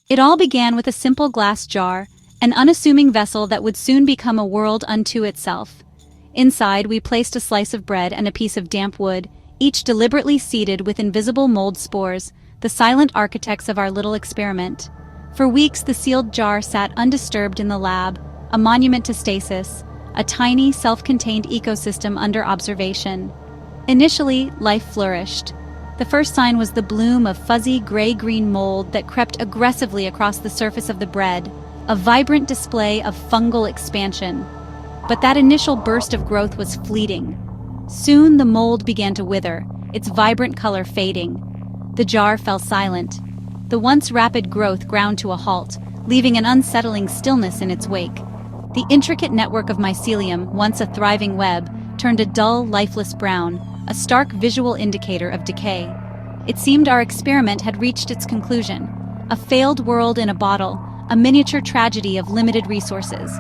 It all began with a simple glass jar, an unassuming vessel that would soon become a world unto itself. Inside, we placed a slice of bread and a piece of damp wood, each deliberately seeded with invisible mold spores, the silent architects of our little experiment. For weeks, the sealed jar sat undisturbed in the lab, a monument to stasis, a tiny, self-contained ecosystem under observation. Initially, life flourished. The first sign was the bloom of fuzzy gray-green mold that crept aggressively across the surface of the bread, a vibrant display of fungal expansion. But that initial burst of growth was fleeting. Soon the mold began to wither, its vibrant color fading. The jar fell silent. The once rapid growth ground to a halt, leaving an unsettling stillness in its wake. The intricate network of mycelium, once a thriving web, turned a dull, lifeless brown, a stark visual indicator of decay. It seemed our experiment had reached its conclusion, a failed world in a bottle, a miniature tragedy of limited resources.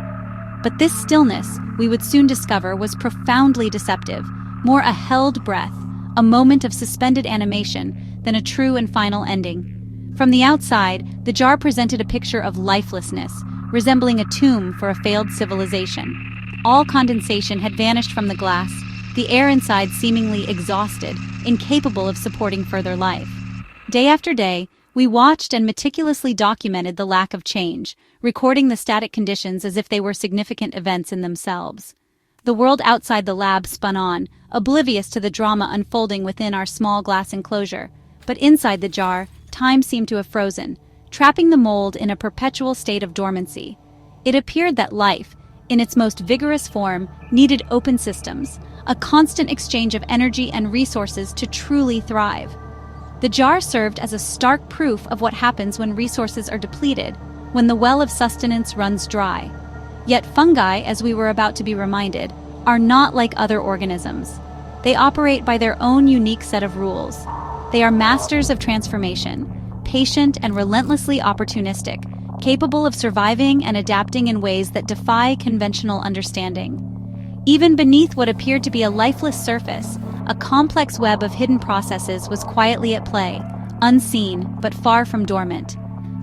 But this stillness, we would soon discover, was profoundly deceptive, more a held breath, a moment of suspended animation, than a true and final ending. From the outside, the jar presented a picture of lifelessness, resembling a tomb for a failed civilization. All condensation had vanished from the glass, the air inside seemingly exhausted, incapable of supporting further life. Day after day, we watched and meticulously documented the lack of change, recording the static conditions as if they were significant events in themselves. The world outside the lab spun on, oblivious to the drama unfolding within our small glass enclosure. But inside the jar, time seemed to have frozen, trapping the mold in a perpetual state of dormancy. It appeared that life, in its most vigorous form, needed open systems, a constant exchange of energy and resources to truly thrive. The jar served as a stark proof of what happens when resources are depleted, when the well of sustenance runs dry. Yet fungi, as we were about to be reminded, are not like other organisms. They operate by their own unique set of rules. They are masters of transformation, patient and relentlessly opportunistic, capable of surviving and adapting in ways that defy conventional understanding. Even beneath what appeared to be a lifeless surface, a complex web of hidden processes was quietly at play, unseen but far from dormant.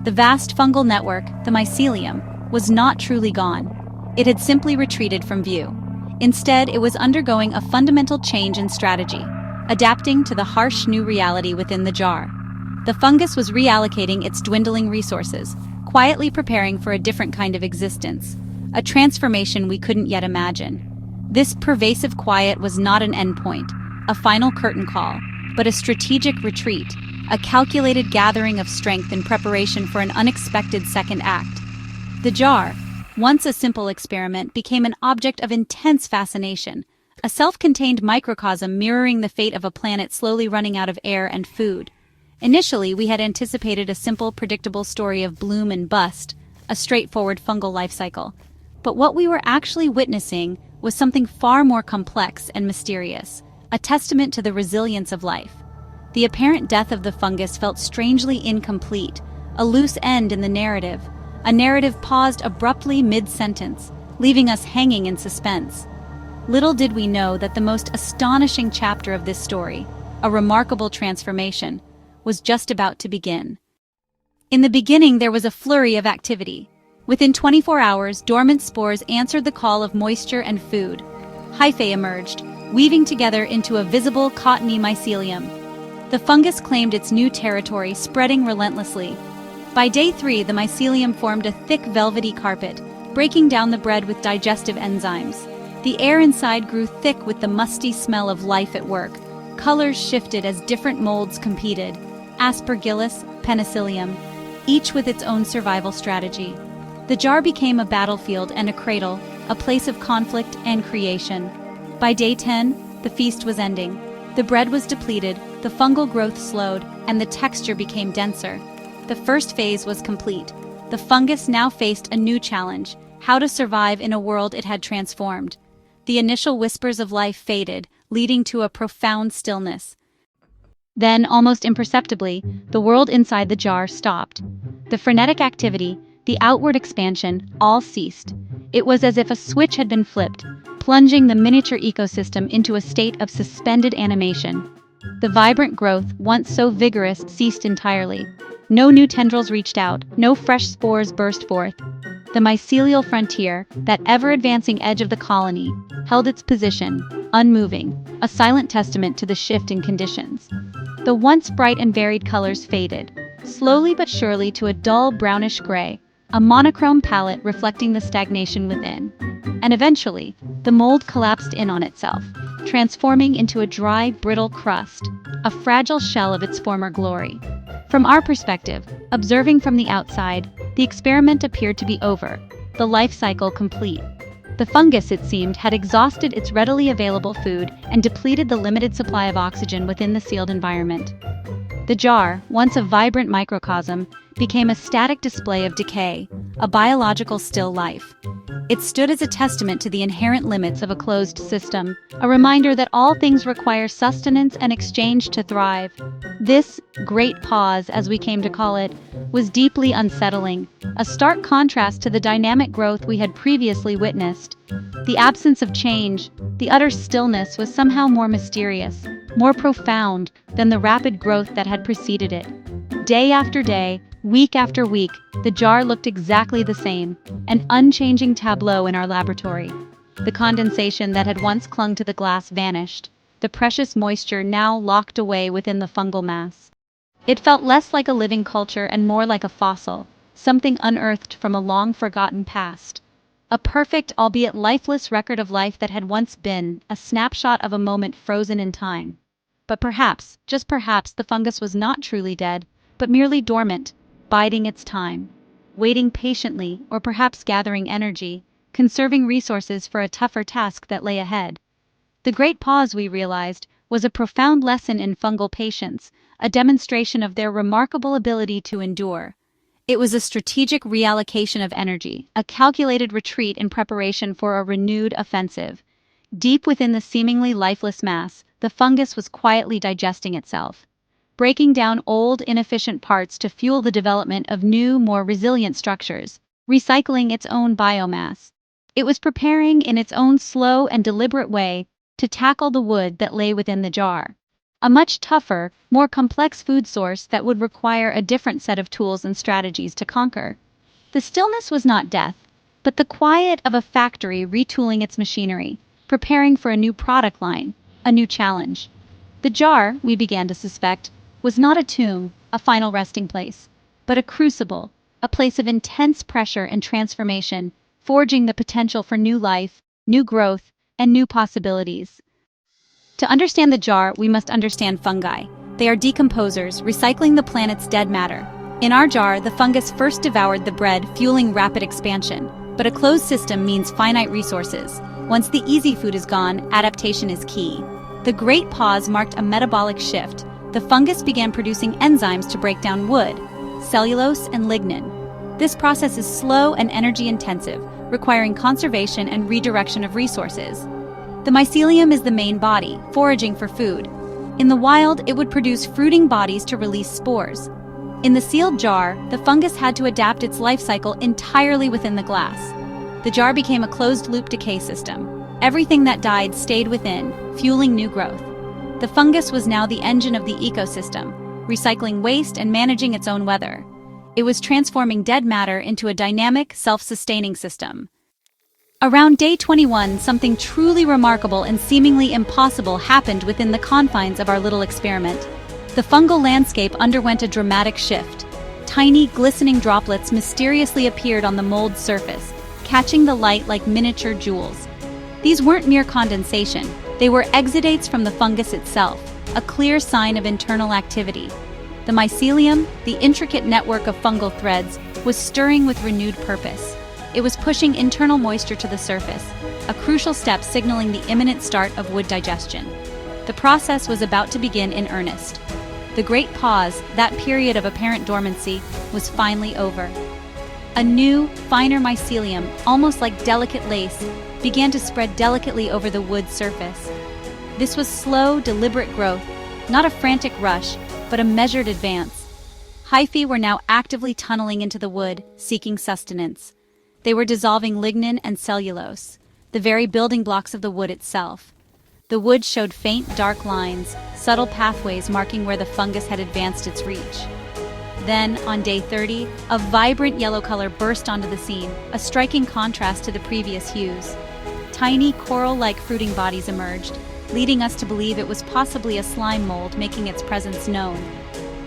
The vast fungal network, the mycelium, was not truly gone. It had simply retreated from view. Instead, it was undergoing a fundamental change in strategy, adapting to the harsh new reality within the jar. The fungus was reallocating its dwindling resources, quietly preparing for a different kind of existence, a transformation we couldn't yet imagine. This pervasive quiet was not an endpoint, a final curtain call, but a strategic retreat, a calculated gathering of strength in preparation for an unexpected second act. The jar, once a simple experiment, became an object of intense fascination, a self-contained microcosm mirroring the fate of a planet slowly running out of air and food. Initially, we had anticipated a simple, predictable story of bloom and bust, a straightforward fungal life cycle. But what we were actually witnessing was something far more complex and mysterious, a testament to the resilience of life. The apparent death of the fungus felt strangely incomplete, a loose end in the narrative, a narrative paused abruptly mid-sentence, leaving us hanging in suspense. Little did we know that the most astonishing chapter of this story, a remarkable transformation, was just about to begin. In the beginning, there was a flurry of activity. Within 24 hours, dormant spores answered the call of moisture and food. Hyphae emerged, weaving together into a visible cottony mycelium. The fungus claimed its new territory, spreading relentlessly. By day 3, the mycelium formed a thick velvety carpet, breaking down the bread with digestive enzymes. The air inside grew thick with the musty smell of life at work. Colors shifted as different molds competed: Aspergillus, Penicillium, each with its own survival strategy. The jar became a battlefield and a cradle, a place of conflict and creation. By day 10, the feast was ending. The bread was depleted, the fungal growth slowed, and the texture became denser. The first phase was complete. The fungus now faced a new challenge: how to survive in a world it had transformed. The initial whispers of life faded, leading to a profound stillness. Then, almost imperceptibly, the world inside the jar stopped. The frenetic activity, the outward expansion, all ceased. It was as if a switch had been flipped, plunging the miniature ecosystem into a state of suspended animation. The vibrant growth, once so vigorous, ceased entirely. No new tendrils reached out, no fresh spores burst forth. The mycelial frontier, that ever-advancing edge of the colony, held its position, unmoving, a silent testament to the shift in conditions. The once bright and varied colors faded, slowly but surely to a dull brownish gray, a monochrome palette reflecting the stagnation within. And eventually, the mold collapsed in on itself, transforming into a dry, brittle crust, a fragile shell of its former glory. From our perspective, observing from the outside, the experiment appeared to be over, the life cycle complete. The fungus, it seemed, had exhausted its readily available food and depleted the limited supply of oxygen within the sealed environment. The jar, once a vibrant microcosm, became a static display of decay, a biological still life. It stood as a testament to the inherent limits of a closed system, a reminder that all things require sustenance and exchange to thrive. This great pause, as we came to call it, was deeply unsettling, a stark contrast to the dynamic growth we had previously witnessed. The absence of change, the utter stillness, was somehow more mysterious, more profound than the rapid growth that had preceded it. Day after day, week after week, the jar looked exactly the same, an unchanging tableau in our laboratory. The condensation that had once clung to the glass vanished, the precious moisture now locked away within the fungal mass. It felt less like a living culture and more like a fossil, something unearthed from a long-forgotten past. A perfect, albeit lifeless record of life that had once been, a snapshot of a moment frozen in time. But perhaps, just perhaps, the fungus was not truly dead, but merely dormant, biding its time, waiting patiently, or perhaps gathering energy, conserving resources for a tougher task that lay ahead. The great pause, we realized, was a profound lesson in fungal patience, a demonstration of their remarkable ability to endure. It was a strategic reallocation of energy, a calculated retreat in preparation for a renewed offensive. Deep within the seemingly lifeless mass, the fungus was quietly digesting itself, breaking down old, inefficient parts to fuel the development of new, more resilient structures, recycling its own biomass. It was preparing, in its own slow and deliberate way, to tackle the wood that lay within the jar. A much tougher, more complex food source that would require a different set of tools and strategies to conquer. The stillness was not death, but the quiet of a factory retooling its machinery, preparing for a new product line, a new challenge. The jar, we began to suspect, was not a tomb, a final resting place, but a crucible, a place of intense pressure and transformation, forging the potential for new life, new growth, and new possibilities. To understand the jar, we must understand fungi. They are decomposers, recycling the planet's dead matter. In our jar, the fungus first devoured the bread, fueling rapid expansion. But a closed system means finite resources. Once the easy food is gone, adaptation is key. The Great Pause marked a metabolic shift. The fungus began producing enzymes to break down wood, cellulose, and lignin. This process is slow and energy-intensive, requiring conservation and redirection of resources. The mycelium is the main body, foraging for food. In the wild, it would produce fruiting bodies to release spores. In the sealed jar, the fungus had to adapt its life cycle entirely within the glass. The jar became a closed-loop decay system. Everything that died stayed within, fueling new growth. The fungus was now the engine of the ecosystem, recycling waste and managing its own weather. It was transforming dead matter into a dynamic, self-sustaining system. Around day 21, something truly remarkable and seemingly impossible happened within the confines of our little experiment. The fungal landscape underwent a dramatic shift. Tiny, glistening droplets mysteriously appeared on the mold's surface, catching the light like miniature jewels. These weren't mere condensation, they were exudates from the fungus itself, a clear sign of internal activity. The mycelium, the intricate network of fungal threads, was stirring with renewed purpose. It was pushing internal moisture to the surface, a crucial step signaling the imminent start of wood digestion. The process was about to begin in earnest. The Great Pause, that period of apparent dormancy, was finally over. A new, finer mycelium, almost like delicate lace, began to spread delicately over the wood's surface. This was slow, deliberate growth, not a frantic rush, but a measured advance. Hyphae were now actively tunneling into the wood, seeking sustenance. They were dissolving lignin and cellulose, the very building blocks of the wood itself. The wood showed faint, dark lines, subtle pathways marking where the fungus had advanced its reach. Then, on day 30, a vibrant yellow color burst onto the scene, a striking contrast to the previous hues. Tiny, coral-like fruiting bodies emerged, leading us to believe it was possibly a slime mold making its presence known.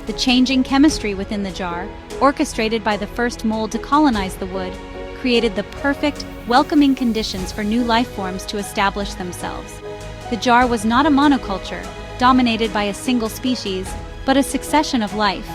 The changing chemistry within the jar, orchestrated by the first mold to colonize the wood, created the perfect, welcoming conditions for new life forms to establish themselves. The jar was not a monoculture, dominated by a single species, but a succession of life.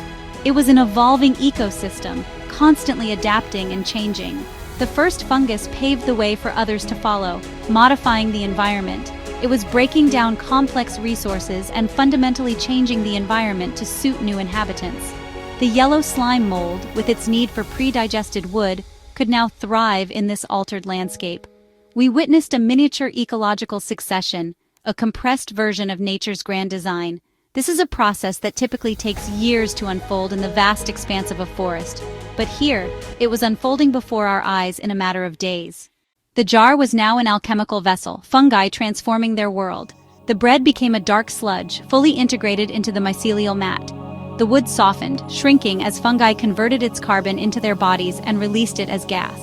It was an evolving ecosystem, constantly adapting and changing. The first fungus paved the way for others to follow, modifying the environment. It was breaking down complex resources and fundamentally changing the environment to suit new inhabitants. The yellow slime mold, with its need for pre-digested wood, could now thrive in this altered landscape. We witnessed a miniature ecological succession, a compressed version of nature's grand design. This is a process that typically takes years to unfold in the vast expanse of a forest, but here, it was unfolding before our eyes in a matter of days. The jar was now an alchemical vessel, fungi transforming their world. The bread became a dark sludge, fully integrated into the mycelial mat. The wood softened, shrinking as fungi converted its carbon into their bodies and released it as gas.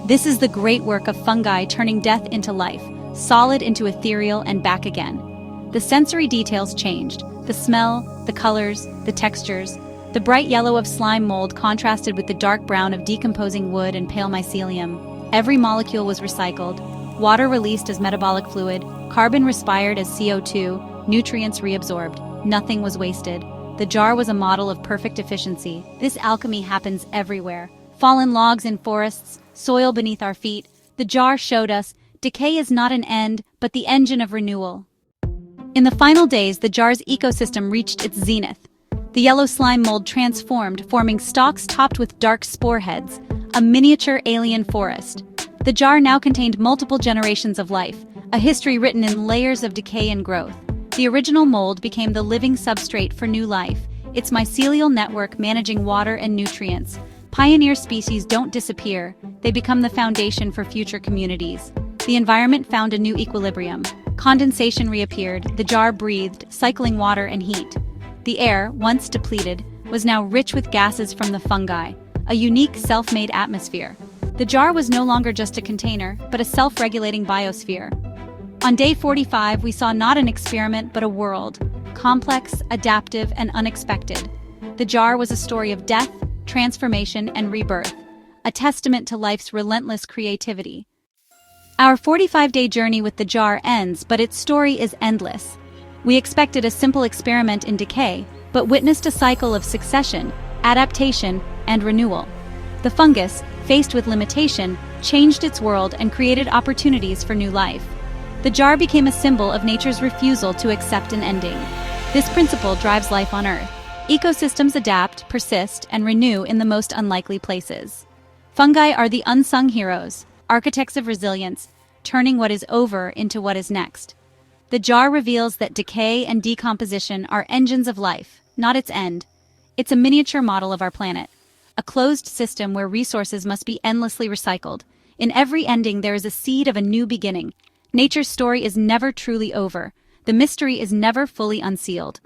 This is the great work of fungi turning death into life, solid into ethereal and back again. The sensory details changed. The smell, the colors, the textures. The bright yellow of slime mold contrasted with the dark brown of decomposing wood and pale mycelium. Every molecule was recycled, water released as metabolic fluid, carbon respired as CO2, nutrients reabsorbed. Nothing was wasted. The jar was a model of perfect efficiency. This alchemy happens everywhere. Fallen logs in forests, soil beneath our feet. The jar showed us, decay is not an end, but the engine of renewal. In the final days, the jar's ecosystem reached its zenith. The yellow slime mold transformed, forming stalks topped with dark spore heads, a miniature alien forest. The jar now contained multiple generations of life, a history written in layers of decay and growth. The original mold became the living substrate for new life, its mycelial network managing water and nutrients. Pioneer species don't disappear, they become the foundation for future communities. The environment found a new equilibrium. Condensation reappeared, the jar breathed, cycling water and heat. The air, once depleted, was now rich with gases from the fungi, a unique self-made atmosphere. The jar was no longer just a container, but a self-regulating biosphere. On day 45, we saw not an experiment, but a world, complex, adaptive, and unexpected. The jar was a story of death, transformation, and rebirth, a testament to life's relentless creativity. Our 45-day journey with the jar ends, but its story is endless. We expected a simple experiment in decay, but witnessed a cycle of succession, adaptation, and renewal. The fungus, faced with limitation, changed its world and created opportunities for new life. The jar became a symbol of nature's refusal to accept an ending. This principle drives life on Earth. Ecosystems adapt, persist, and renew in the most unlikely places. Fungi are the unsung heroes, architects of resilience, turning what is over into what is next. The jar reveals that decay and decomposition are engines of life, not its end. It's a miniature model of our planet, a closed system where resources must be endlessly recycled. In every ending, there is a seed of a new beginning. Nature's story is never truly over. The mystery is never fully unsealed.